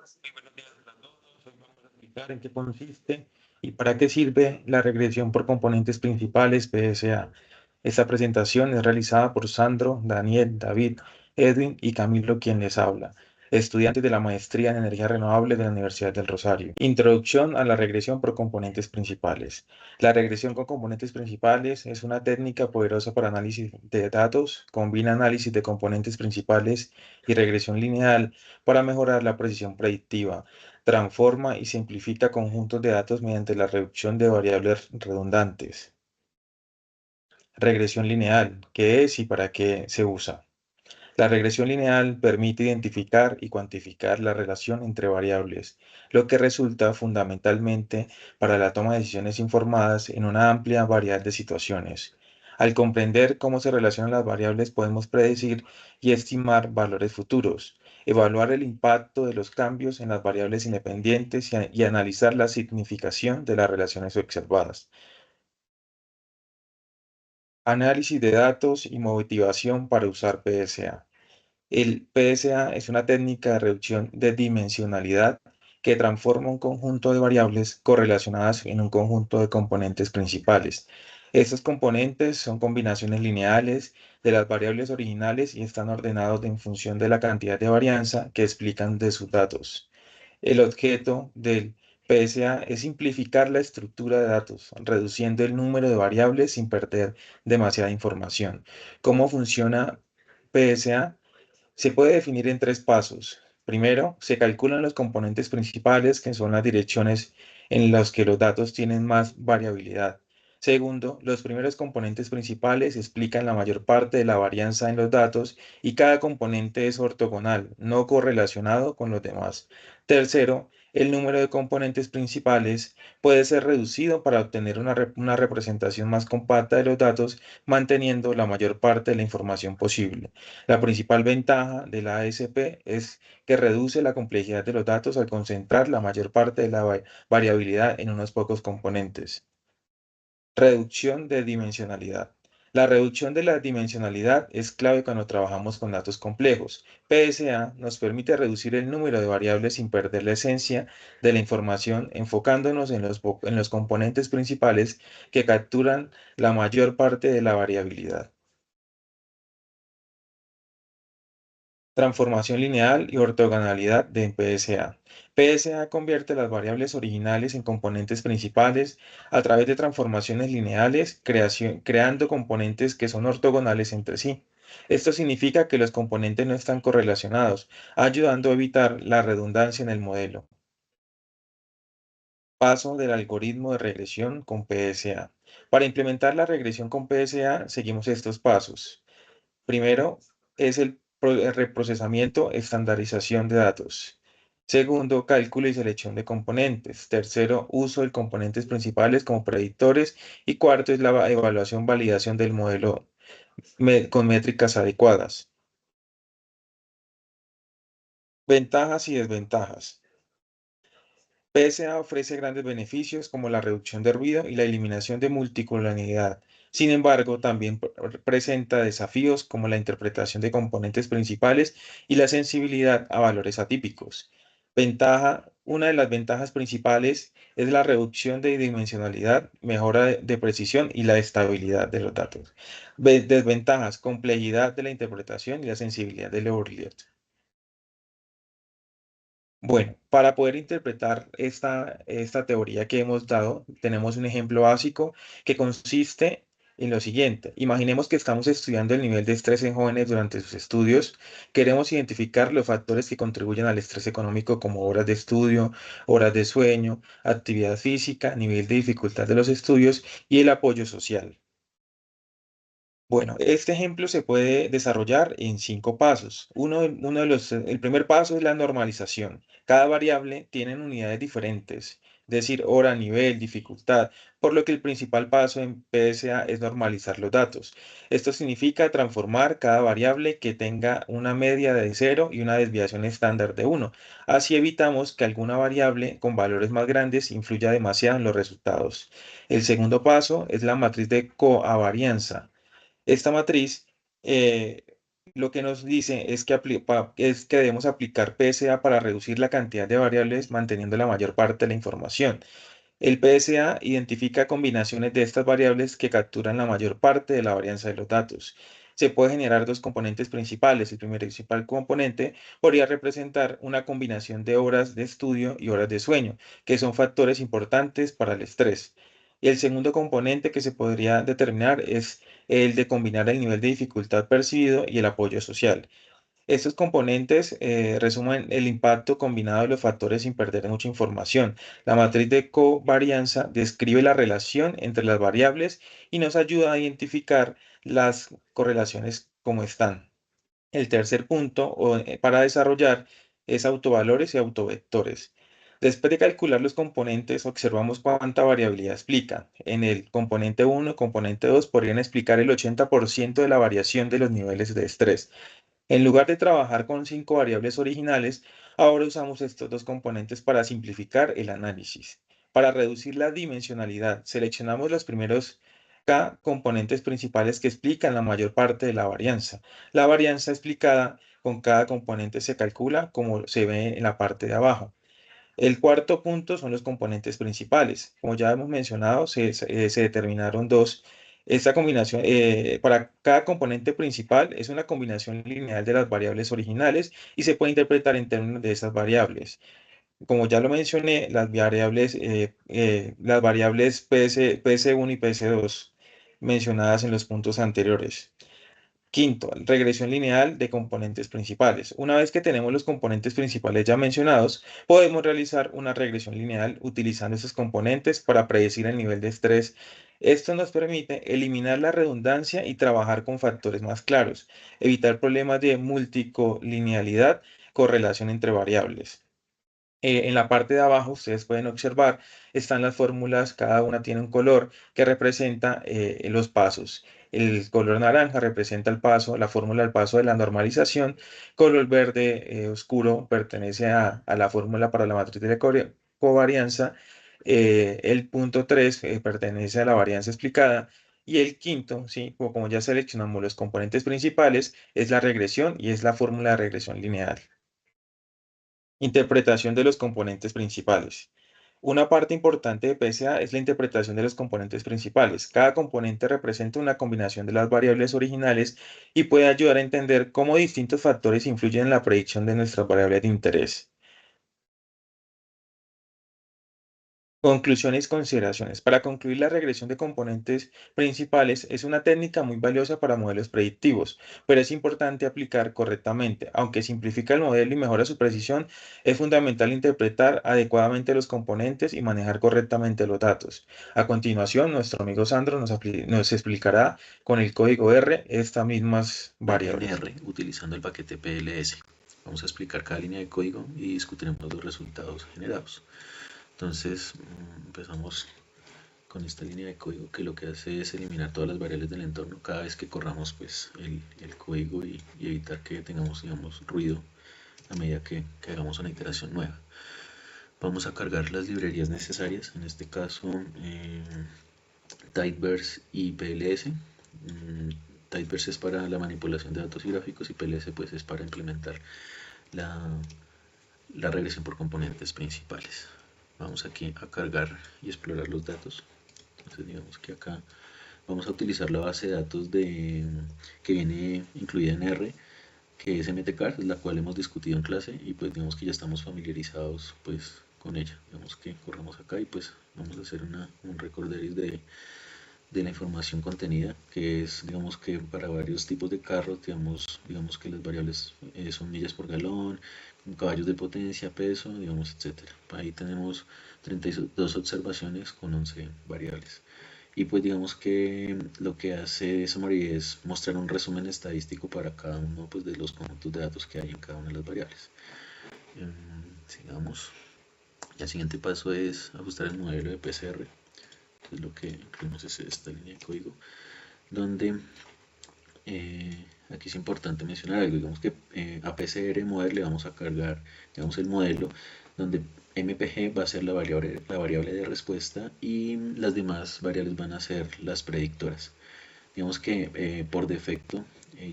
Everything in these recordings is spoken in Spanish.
Muy buenos días a todos. Hoy vamos a explicar en qué consiste y para qué sirve la regresión por componentes principales PSA. Esta presentación es realizada por Sandro, Daniel, David, Edwin y Camilo, quien les habla, estudiantes de la maestría en energía renovable de la Universidad del Rosario. Introducción a la regresión por componentes principales. La regresión con componentes principales es una técnica poderosa para análisis de datos, combina análisis de componentes principales y regresión lineal para mejorar la precisión predictiva, transforma y simplifica conjuntos de datos mediante la reducción de variables redundantes. Regresión lineal, ¿qué es y para qué se usa? La regresión lineal permite identificar y cuantificar la relación entre variables, lo que resulta fundamentalmente para la toma de decisiones informadas en una amplia variedad de situaciones. Al comprender cómo se relacionan las variables, podemos predecir y estimar valores futuros, evaluar el impacto de los cambios en las variables independientes y analizar la significación de las relaciones observadas. Análisis de datos y motivación para usar PSA. El PSA es una técnica de reducción de dimensionalidad que transforma un conjunto de variables correlacionadas en un conjunto de componentes principales. Estos componentes son combinaciones lineales de las variables originales y están ordenados en función de la cantidad de varianza que explican de sus datos. El objeto del PSA es simplificar la estructura de datos, reduciendo el número de variables sin perder demasiada información. ¿Cómo funciona PSA? Se puede definir en tres pasos. Primero, se calculan los componentes principales, que son las direcciones en las que los datos tienen más variabilidad. Segundo, los primeros componentes principales explican la mayor parte de la varianza en los datos y cada componente es ortogonal, no correlacionado con los demás. Tercero, el número de componentes principales puede ser reducido para obtener una representación más compacta de los datos, manteniendo la mayor parte de la información posible. La principal ventaja de la ASP es que reduce la complejidad de los datos al concentrar la mayor parte de la variabilidad en unos pocos componentes. Reducción de dimensionalidad. La reducción de la dimensionalidad es clave cuando trabajamos con datos complejos. PSA nos permite reducir el número de variables sin perder la esencia de la información, enfocándonos en los componentes principales que capturan la mayor parte de la variabilidad. Transformación lineal y ortogonalidad de PSA. PSA convierte las variables originales en componentes principales a través de transformaciones lineales, creando componentes que son ortogonales entre sí. Esto significa que los componentes no están correlacionados, ayudando a evitar la redundancia en el modelo. Paso del algoritmo de regresión con PSA. Para implementar la regresión con PSA, seguimos estos pasos. Primero es el reprocesamiento, estandarización de datos. Segundo, cálculo y selección de componentes. Tercero, uso de componentes principales como predictores. Y cuarto es la evaluación, validación del modelo con métricas adecuadas. Ventajas y desventajas. PSA ofrece grandes beneficios como la reducción de ruido y la eliminación de multicolonialidad. Sin embargo, también presenta desafíos como la interpretación de componentes principales y la sensibilidad a valores atípicos. Una de las ventajas principales es la reducción de dimensionalidad, mejora de precisión y la estabilidad de los datos. Desventajas, complejidad de la interpretación y la sensibilidad del overlay. Bueno, para poder interpretar esta teoría que hemos dado, tenemos un ejemplo básico que consiste en lo siguiente. Imaginemos que estamos estudiando el nivel de estrés en jóvenes durante sus estudios. Queremos identificar los factores que contribuyen al estrés económico como horas de estudio, horas de sueño, actividad física, nivel de dificultad de los estudios y el apoyo social. Bueno, este ejemplo se puede desarrollar en 5 pasos. El primer paso es la normalización. Cada variable tiene unidades diferentes, es decir, hora, nivel, dificultad, por lo que el principal paso en PSA es normalizar los datos. Esto significa transformar cada variable que tenga una media de 0 y una desviación estándar de 1. Así evitamos que alguna variable con valores más grandes influya demasiado en los resultados. El segundo paso es la matriz de coavarianza. Esta matriz eh, lo que nos dice es que debemos aplicar PSA para reducir la cantidad de variables manteniendo la mayor parte de la información. El PSA identifica combinaciones de estas variables que capturan la mayor parte de la varianza de los datos. Se puede generar dos componentes principales. El primer principal componente podría representar una combinación de horas de estudio y horas de sueño, que son factores importantes para el estrés. Y el segundo componente que se podría determinar es el de combinar el nivel de dificultad percibido y el apoyo social. Estos componentes resumen el impacto combinado de los factores sin perder mucha información. La matriz de covarianza describe la relación entre las variables y nos ayuda a identificar las correlaciones como están. El tercer punto para desarrollar es autovalores y autovectores. Después de calcular los componentes, observamos cuánta variabilidad explica. En el componente 1 y componente 2 podrían explicar el 80% de la variación de los niveles de estrés. En lugar de trabajar con 5 variables originales, ahora usamos estos dos componentes para simplificar el análisis. Para reducir la dimensionalidad, seleccionamos los primeros K componentes principales que explican la mayor parte de la varianza. La varianza explicada con cada componente se calcula como se ve en la parte de abajo. El cuarto punto son los componentes principales. Como ya hemos mencionado, se determinaron dos. Esta combinación, para cada componente principal, es una combinación lineal de las variables originales y se puede interpretar en términos de esas variables. Como ya lo mencioné, las variables PS1 y PS2 mencionadas en los puntos anteriores. Quinto, regresión lineal de componentes principales. Una vez que tenemos los componentes principales ya mencionados, podemos realizar una regresión lineal utilizando esos componentes para predecir el nivel de estrés. Esto nos permite eliminar la redundancia y trabajar con factores más claros, evitar problemas de multicolinealidad, correlación entre variables. En la parte de abajo, ustedes pueden observar, están las fórmulas, cada una tiene un color que representa los pasos. El color naranja representa el paso, la fórmula del paso de la normalización. Color verde oscuro pertenece a la fórmula para la matriz de covarianza. El punto 3 pertenece a la varianza explicada. Y el quinto, ¿sí? Como ya seleccionamos los componentes principales, es la regresión y es la fórmula de regresión lineal. Interpretación de los componentes principales. Una parte importante de PSA es la interpretación de los componentes principales. Cada componente representa una combinación de las variables originales y puede ayudar a entender cómo distintos factores influyen en la predicción de nuestras variables de interés. Conclusiones y consideraciones. Para concluir, la regresión de componentes principales es una técnica muy valiosa para modelos predictivos, pero es importante aplicar correctamente. Aunque simplifica el modelo y mejora su precisión, es fundamental interpretar adecuadamente los componentes y manejar correctamente los datos. A continuación, nuestro amigo Sandro nos explicará con el código R estas mismas variables. R utilizando el paquete PLS. Vamos a explicar cada línea de código y discutiremos los resultados generados. Entonces empezamos con esta línea de código que lo que hace es eliminar todas las variables del entorno cada vez que corramos pues, el código y evitar que tengamos digamos, ruido a medida que hagamos una iteración nueva. Vamos a cargar las librerías necesarias, en este caso Tidyverse y PLS. Tidyverse es para la manipulación de datos y gráficos y PLS pues es para implementar la regresión por componentes principales. Vamos aquí a cargar y explorar los datos. Entonces digamos que acá vamos a utilizar la base de datos que viene incluida en R, que es MTCAR, la cual hemos discutido en clase y pues digamos que ya estamos familiarizados pues con ella. Digamos que corremos acá y pues vamos a hacer un recorderis de la información contenida, que es digamos que para varios tipos de carros, digamos que las variables son millas por galón, caballos de potencia, peso, digamos, etcétera. Ahí tenemos 32 observaciones con 11 variables. Y pues digamos que lo que hace Summary es mostrar un resumen estadístico para cada uno pues, de los conjuntos de datos que hay en cada una de las variables. Sigamos. Y el siguiente paso es ajustar el modelo de PCR. Entonces lo que incluimos es esta línea de código, donde aquí es importante mencionar algo, digamos que a PCR model le vamos a cargar digamos, el modelo donde MPG va a ser la variable de respuesta y las demás variables van a ser las predictoras. Digamos que por defecto,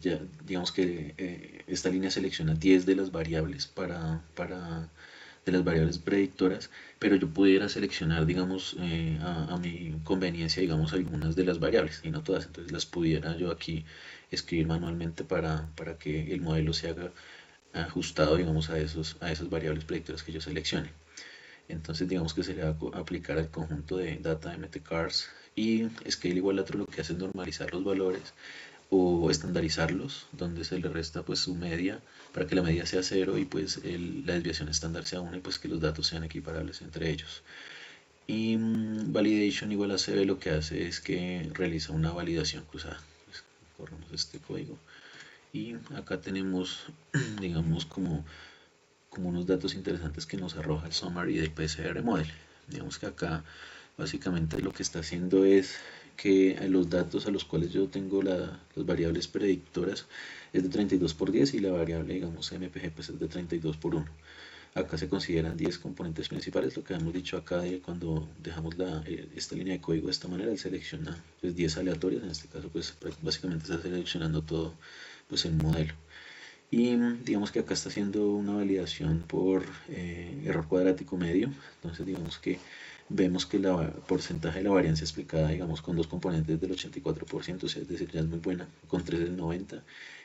ya, digamos que esta línea selecciona 10 de las variables de las variables predictoras, pero yo pudiera seleccionar, digamos, a mi conveniencia, digamos, algunas de las variables y no todas. Entonces las pudiera yo aquí escribir manualmente para que el modelo se haga ajustado, digamos, a esas variables predictoras que yo seleccione. Entonces digamos que se le va a aplicar al conjunto de data mtcars, y scale igual a otro lo que hace es normalizar los valores o estandarizarlos, donde se le resta pues su media para que la media sea cero y pues la desviación estándar sea 1 y pues que los datos sean equiparables entre ellos. Y validation igual a CB lo que hace es que realiza una validación cruzada. Pues, corremos este código y acá tenemos digamos como unos datos interesantes que nos arroja el summary de PCR model. Digamos que acá básicamente lo que está haciendo es que los datos a los cuales yo tengo las variables predictoras es de 32 por 10 y la variable, digamos, MPG pues es de 32 por 1. Acá se consideran 10 componentes principales, lo que hemos dicho acá de cuando dejamos esta línea de código de esta manera, él selecciona pues, 10 aleatorias, en este caso pues básicamente está seleccionando todo pues el modelo. Y digamos que acá está haciendo una validación por error cuadrático medio. Entonces digamos que vemos que la porcentaje de la varianza explicada, digamos, con dos componentes del 84%, o sea, es decir, ya es muy buena, con tres del 90%,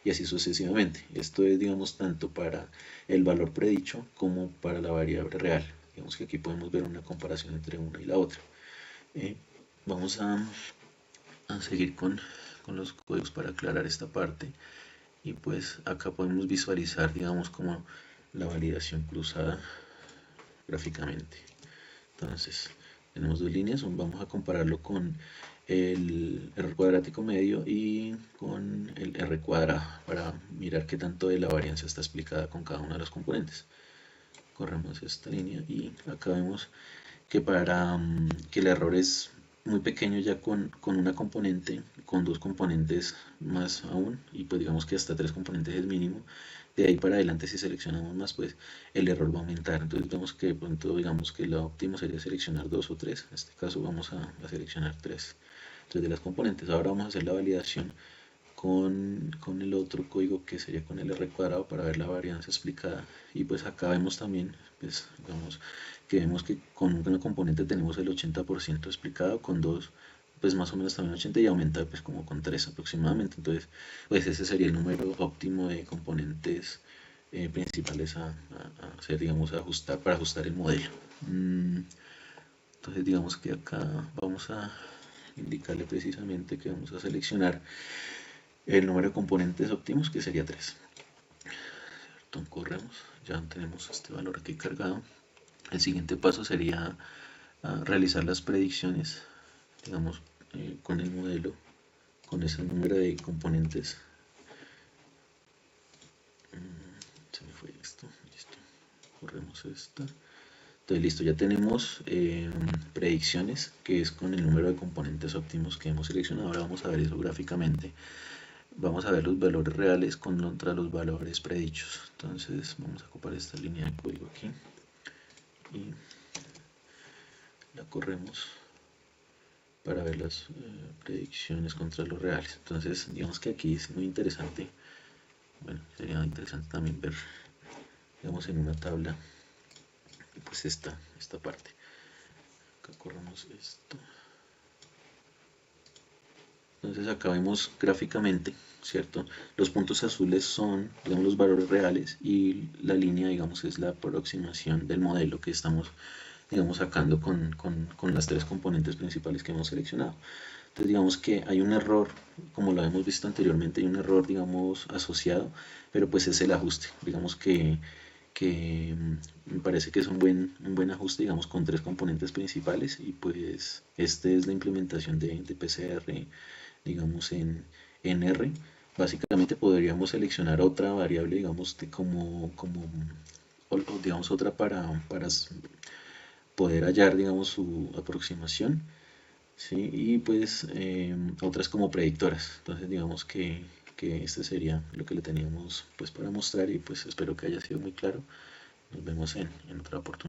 y así sucesivamente. Esto es, digamos, tanto para el valor predicho como para la variable real. Digamos que aquí podemos ver una comparación entre una y la otra. Eh, Vamos a seguir con los códigos para aclarar esta parte. Y pues acá podemos visualizar, digamos, como la validación cruzada gráficamente. Entonces, tenemos dos líneas, vamos a compararlo con el R cuadrático medio y con el R cuadrado para mirar qué tanto de la varianza está explicada con cada uno de los componentes. Corremos esta línea y acá vemos que que el error es muy pequeño ya con una componente, con dos componentes más aún, y pues digamos que hasta tres componentes es mínimo. De ahí para adelante, si seleccionamos más, pues el error va a aumentar. Entonces vemos que de pronto digamos que lo óptimo sería seleccionar dos o tres. En este caso vamos a seleccionar tres de las componentes. Ahora vamos a hacer la validación con el otro código que sería con el R cuadrado para ver la varianza explicada. Y pues acá vemos también, pues digamos, que vemos que con una componente tenemos el 80% explicado, con dos pues más o menos también 80 y aumenta pues como con 3 aproximadamente. Entonces pues ese sería el número óptimo de componentes principales a hacer, digamos, ajustar para ajustar el modelo. Entonces digamos que acá vamos a indicarle precisamente que vamos a seleccionar el número de componentes óptimos, que sería 3. Entonces corremos, ya tenemos este valor aquí cargado. El siguiente paso sería realizar las predicciones, digamos, con el modelo, con ese número de componentes. Se me fue esto, listo. Corremos esta. Entonces listo, ya tenemos predicciones, que es con el número de componentes óptimos que hemos seleccionado. Ahora vamos a ver eso gráficamente. Vamos a ver los valores reales contra los valores predichos. Entonces vamos a ocupar esta línea de código aquí y la corremos para ver las predicciones contra los reales. Entonces digamos que aquí es muy interesante. Bueno, sería interesante también ver, digamos, en una tabla, pues esta parte. Acá corremos esto. Entonces acá vemos gráficamente, ¿cierto? Los puntos azules son, digamos, los valores reales y la línea, digamos, es la aproximación del modelo que estamos, digamos, sacando con las tres componentes principales que hemos seleccionado. Entonces digamos que hay un error, como lo hemos visto anteriormente, hay un error, digamos, asociado, pero pues es el ajuste. Digamos que me parece que es un buen ajuste, digamos, con tres componentes principales y pues este es la implementación de PCR, digamos, en R. Básicamente podríamos seleccionar otra variable, digamos, o digamos, otra para poder hallar, digamos, su aproximación, ¿sí? Y pues otras como predictoras. Entonces digamos que este sería lo que le teníamos pues para mostrar y pues espero que haya sido muy claro. Nos vemos en otra oportunidad.